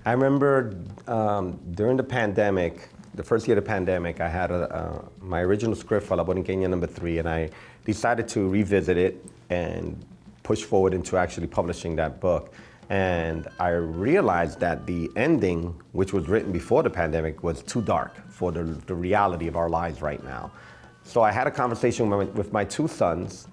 I remember during the pandemic, the first year of the pandemic, I had my original script for La Borinqueña #3, and I decided to revisit it and push forward into actually publishing that book. And I realized that the ending, which was written before the pandemic, was too dark for the reality of our lives right now. So I had a conversation with my two sons,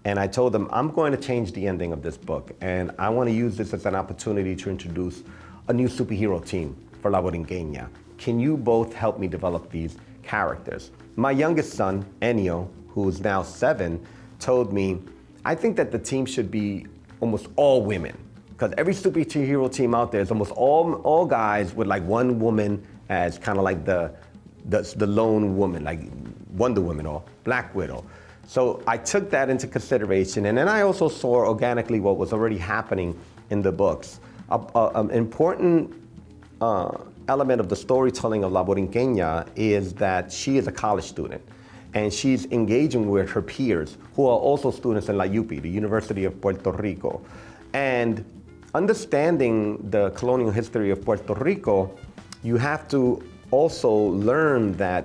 and I told them, I'm going to change the ending of this book, and I want to use this as an opportunity to introduce a new superhero team for La Borinqueña. Can you both help me develop these characters? My youngest son, Ennio, who's now 7, told me, I think that the team should be almost all women, because every superhero team out there is almost all guys with like one woman as kind of like the lone woman, like Wonder Woman or Black Widow. So I took that into consideration, and then I also saw organically what was already happening in the books. An important element of the storytelling of La Borinqueña is that she is a college student, and she's engaging with her peers who are also students in La UPI, the University of Puerto Rico. And understanding the colonial history of Puerto Rico, you have to also learn that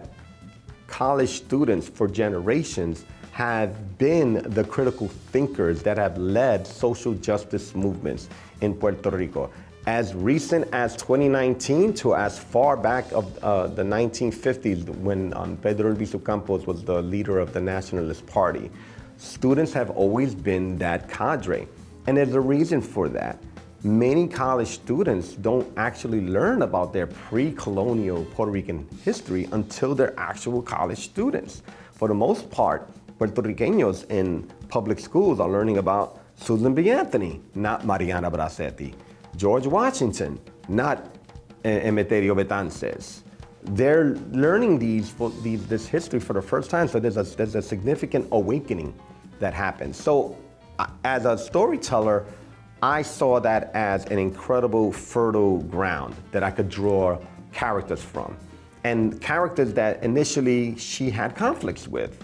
college students for generations have been the critical thinkers that have led social justice movements in Puerto Rico. As recent as 2019 to as far back of the 1950s when Pedro Albizu Campos was the leader of the Nationalist Party, students have always been that cadre. And there's a reason for that. Many college students don't actually learn about their pre-colonial Puerto Rican history until they're actual college students. For the most part, Puerto Ricanos in public schools are learning about Susan B. Anthony, not Mariana Bracetti. George Washington, not Emeterio Betances. They're learning this history for the first time, so there's a significant awakening that happens. So as a storyteller, I saw that as an incredible fertile ground that I could draw characters from. And characters that initially she had conflicts with.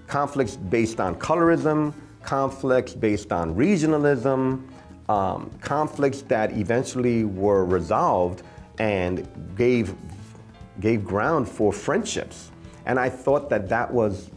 Conflicts based on colorism, conflicts based on regionalism, conflicts that eventually were resolved and gave ground for friendships. And I thought that that was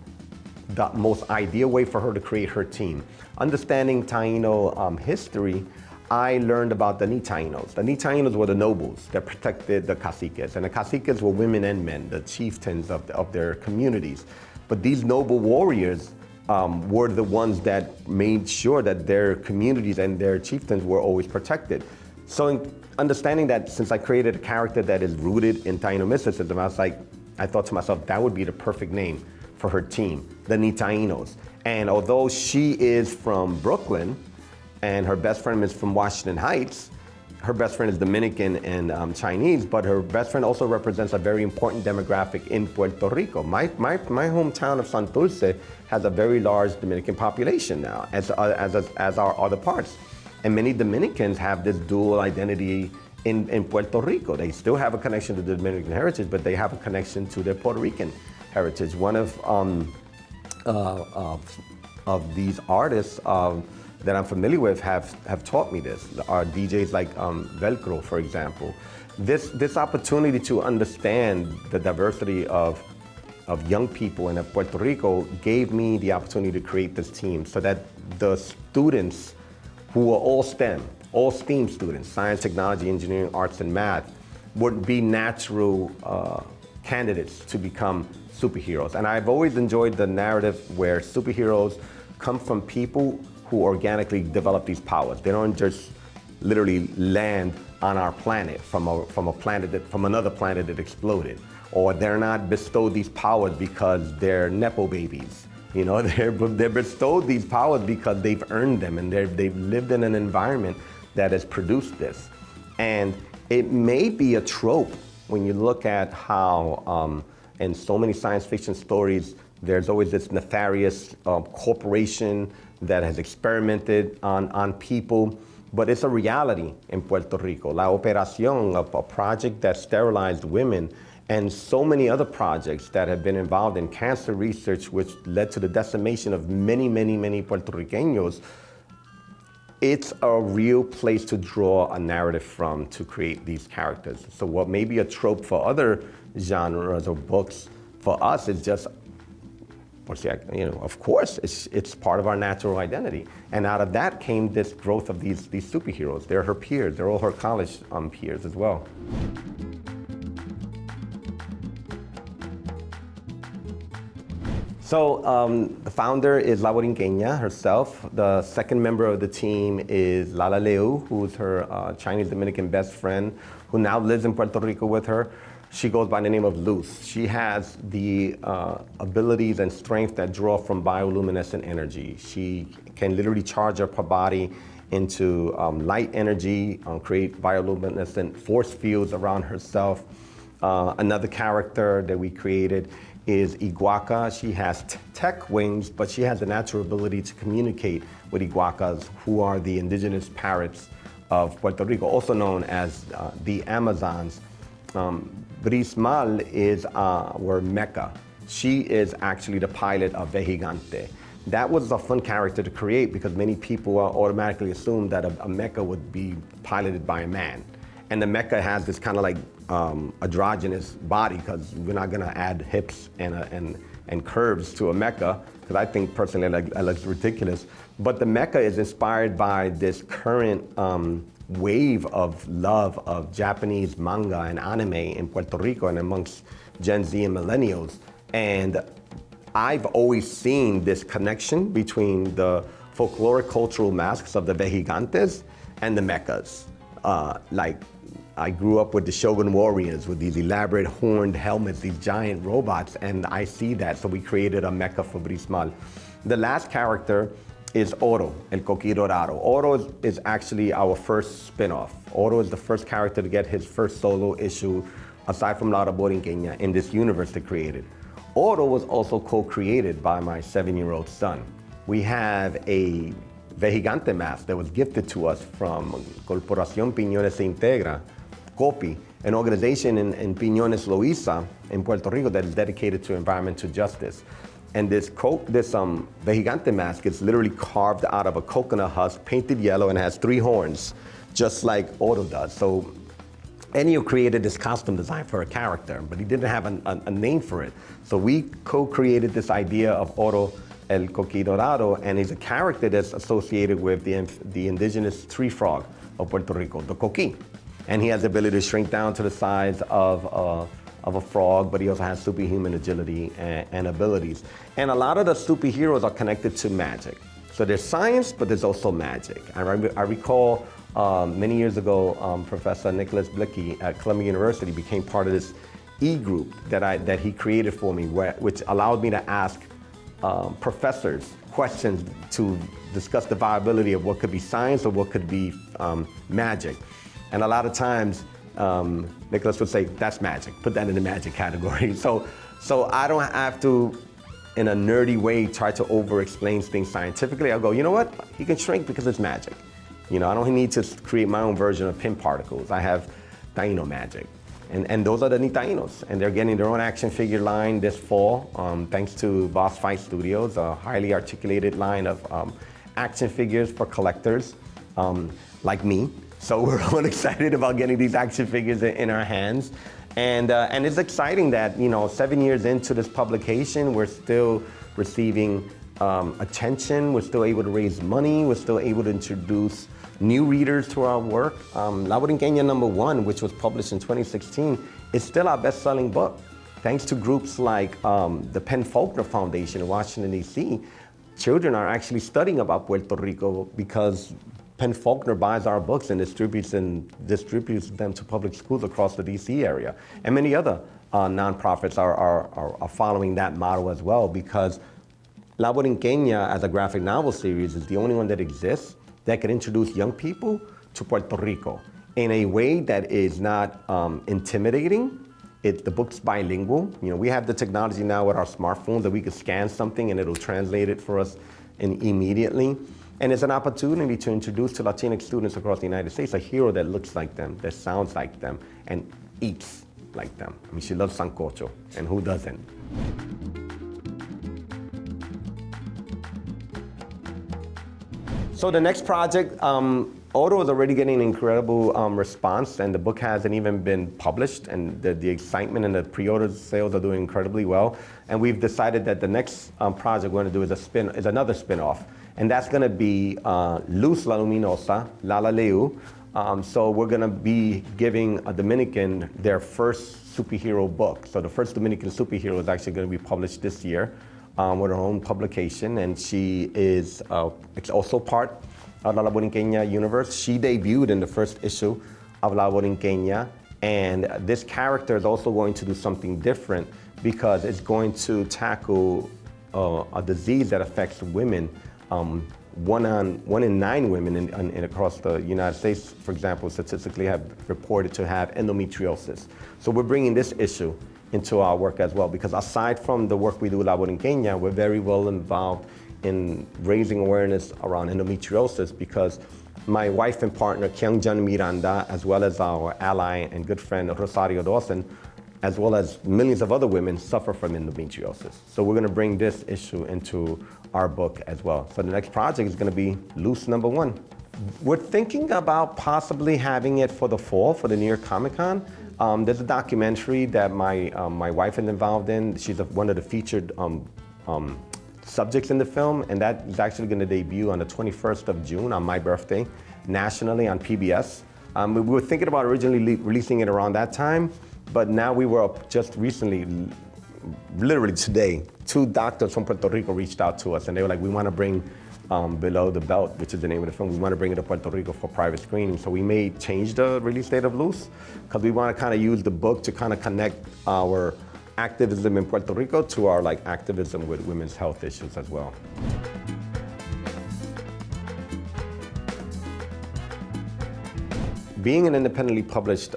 the most ideal way for her to create her team. Understanding Taino history, I learned about the Ni Tainos. The Ni Tainos were the nobles that protected the caciques, and the caciques were women and men, the chieftains of their communities. But these noble warriors were the ones that made sure that their communities and their chieftains were always protected. So in understanding that, since I created a character that is rooted in Taino mysticism, I thought to myself, that would be the perfect name for her team, the Ni Tainos. And although she is from Brooklyn and her best friend is from Washington Heights, her best friend is Dominican and Chinese, but her best friend also represents a very important demographic in Puerto Rico. My hometown of Santurce has a very large Dominican population now, as our other parts. And many Dominicans have this dual identity in Puerto Rico. They still have a connection to the Dominican heritage, but they have a connection to their Puerto Rican heritage. One of these artists that I'm familiar with have taught me this. Our DJs like Velcro, for example. This opportunity to understand the diversity of young people in Puerto Rico gave me the opportunity to create this team so that the students who are all STEM, all STEAM students, science, technology, engineering, arts, and math, would be natural candidates to become superheroes. And I've always enjoyed the narrative where superheroes come from people who organically develop these powers. They don't just literally land on our planet from another planet that exploded, or they're not bestowed these powers because they're nepo babies. You know, they're bestowed these powers because they've earned them, and they've lived in an environment that has produced this. And it may be a trope when you look at how in so many science fiction stories, there's always this nefarious corporation that has experimented on people, but it's a reality in Puerto Rico. La Operación, a project that sterilized women, and so many other projects that have been involved in cancer research, which led to the decimation of many, many, many Puerto Ricanos, it's a real place to draw a narrative from to create these characters. So what may be a trope for other genres or books, for us it's just, of course, it's part of our natural identity. And out of that came this growth of these superheroes. They're her peers. They're all her college peers as well. So the founder is La Borinqueña herself. The second member of the team is Lala Leu, who's her Chinese-Dominican best friend, who now lives in Puerto Rico with her. She goes by the name of Luz. She has the abilities and strength that draw from bioluminescent energy. She can literally charge up her body into light energy, create bioluminescent force fields around herself. Another character that we created is Iguaca. She has tech wings, but she has the natural ability to communicate with Iguacas, who are the indigenous parrots of Puerto Rico, also known as the Amazons. Brismal is our Mecha. She is actually the pilot of Vejigante. That was a fun character to create because many people automatically assume that a mecha would be piloted by a man. And the mecha has this kind of like androgynous body, because we're not gonna add hips and curves to a mecha, because I think personally that looks ridiculous. But the mecha is inspired by this current wave of love of Japanese manga and anime in Puerto Rico and amongst Gen Z and millennials. And I've always seen this connection between the folkloric cultural masks of the Vejigantes and the mechas. Like, I grew up with the Shogun warriors with these elaborate horned helmets, these giant robots, and I see that, so we created a mecha for Brismal. The last character is Oro, El Coqui Dorado. Oro is actually our first spin-off. Oro is the first character to get his first solo issue, aside from La Borinqueña, in this universe they created. Oro was also co-created by my 7-year-old son. We have a Vejigante mask that was gifted to us from Corporación Piñones Se Integra, COPI, an organization in Piñones, Loíza, in Puerto Rico that is dedicated to environmental justice. And this Vejigante mask is literally carved out of a coconut husk, painted yellow, and has 3 horns, just like Oro does. So Ennio created this costume design for a character, but he didn't have a name for it. So we co-created this idea of Oro El Coqui Dorado, and he's a character that's associated with the indigenous tree frog of Puerto Rico, the coqui. And he has the ability to shrink down to the size of a frog, but he also has superhuman agility and abilities. And a lot of the superheroes are connected to magic. So there's science, but there's also magic. I recall many years ago, Professor Nicholas Blicky at Columbia University became part of this e-group that he created for me, which allowed me to ask professors questions to discuss the viability of what could be science or what could be magic. And a lot of times, Nicholas would say, that's magic, put that in the magic category. So I don't have to, in a nerdy way, try to over-explain things scientifically. I'll go, you know what? He can shrink because it's magic. I don't need to create my own version of pin particles. I have Taino magic. And those are the Nitainos. And they're getting their own action figure line this fall, thanks to Boss Fight Studios, a highly articulated line of action figures for collectors like me. So we're all excited about getting these action figures in our hands. And it's exciting that, 7 years into this publication, we're still receiving attention, we're still able to raise money, we're still able to introduce new readers to our work. La Borinqueña #1, which was published in 2016, is still our best-selling book. Thanks to groups like the Penn Faulkner Foundation in Washington, D.C., children are actually studying about Puerto Rico because Penn Faulkner buys our books and distributes them to public schools across the D.C. area. And many other nonprofits are following that model as well, because La Borinqueña, as a graphic novel series, is the only one that exists that can introduce young people to Puerto Rico in a way that is not intimidating. The book's bilingual. We have the technology now with our smartphones that we can scan something and it'll translate it for us immediately. And it's an opportunity to introduce to Latinx students across the United States a hero that looks like them, that sounds like them, and eats like them. She loves sancocho, and who doesn't? So the next project, Odo is already getting an incredible response, and the book hasn't even been published, and the excitement and the pre-order sales are doing incredibly well. And we've decided that the next project we're going to do is another spin-off, and that's going to be Luz La Luminosa, Lala Leu. So we're going to be giving a Dominican their first superhero book. So the first Dominican superhero is actually going to be published this year with her own publication, and she is also part of La Borinqueña universe. She debuted in the first issue of La Borinqueña, and this character is also going to do something different because it's going to tackle a disease that affects women. One in 9 women in across the United States, for example, statistically have reported to have endometriosis. So we're bringing this issue into our work as well, because aside from the work we do with La Borinqueña, we're very well involved in raising awareness around endometriosis, because my wife and partner, Kyungjan Miranda, as well as our ally and good friend, Rosario Dawson, as well as millions of other women, suffer from endometriosis. So we're gonna bring this issue into our book as well. So the next project is gonna be Luz #1. We're thinking about possibly having it for the fall, for the New York Comic Con. There's a documentary that my wife is involved in. She's one of the featured subjects in the film, and that is actually going to debut on the 21st of June, on my birthday, nationally on PBS. We were thinking about originally releasing it around that time, but now we were just recently, literally today, 2 doctors from Puerto Rico reached out to us, and they were like, we want to bring Below the Belt, which is the name of the film, we want to bring it to Puerto Rico for private screening. So we may change the release date of Luz, because we want to kind of use the book to kind of connect our activism in Puerto Rico to our activism with women's health issues as well. Being an independently published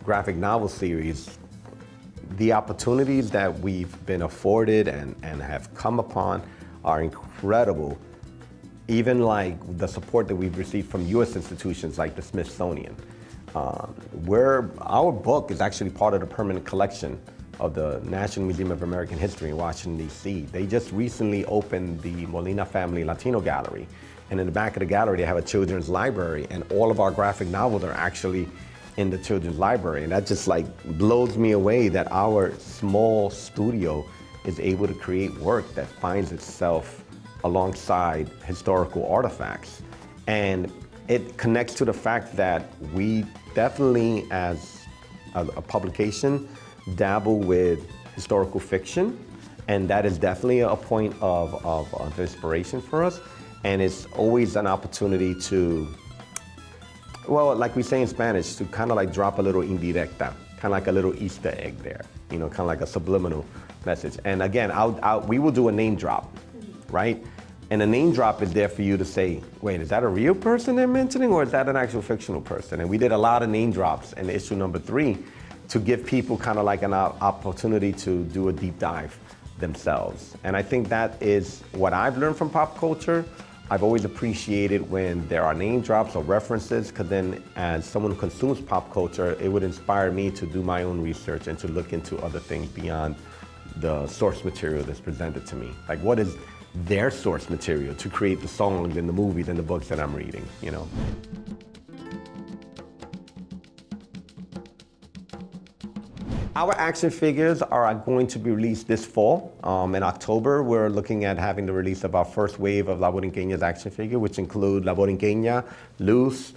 graphic novel series, the opportunities that we've been afforded and have come upon are incredible. Even the support that we've received from US institutions like the Smithsonian. Our book is actually part of the permanent collection of the National Museum of American History in Washington, D.C. They just recently opened the Molina Family Latino Gallery. And in the back of the gallery, they have a children's library, and all of our graphic novels are actually in the children's library. And that just blows me away that our small studio is able to create work that finds itself alongside historical artifacts. And it connects to the fact that we definitely, as a publication, dabble with historical fiction, and that is definitely a point of inspiration for us. And it's always an opportunity to, well, like we say in Spanish, to kind of drop a little indirecta, kind of like a little Easter egg there, kind of like a subliminal message. And again, we will do a name drop, right? And a name drop is there for you to say, wait, is that a real person they're mentioning, or is that an actual fictional person? And we did a lot of name drops in issue #3 to give people kind of an opportunity to do a deep dive themselves. And I think that is what I've learned from pop culture. I've always appreciated when there are name drops or references, because then as someone who consumes pop culture, it would inspire me to do my own research and to look into other things beyond the source material that's presented to me. Like, what is their source material to create the songs and the movies and the books that I'm reading, Our action figures are going to be released this fall. In October, we're looking at having the release of our first wave of La Borinqueña's action figure, which include La Borinqueña, Luz,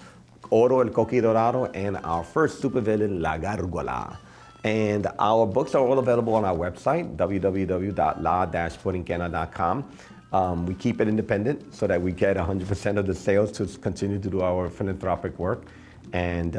Oro el Coqui Dorado, and our first supervillain, La Gárgola. And our books are all available on our website, www.la-borinquena.com. We keep it independent so that we get 100% of the sales to continue to do our philanthropic work. And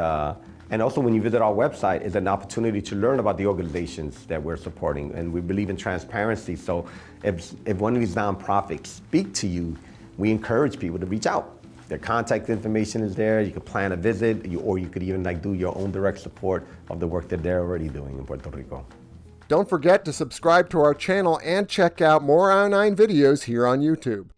also, when you visit our website, it's an opportunity to learn about the organizations that we're supporting. And we believe in transparency. So if one of these nonprofits speak to you, we encourage people to reach out. Their contact information is there. You can plan a visit, or you could even do your own direct support of the work that they're already doing in Puerto Rico. Don't forget to subscribe to our channel and check out more io9 videos here on YouTube.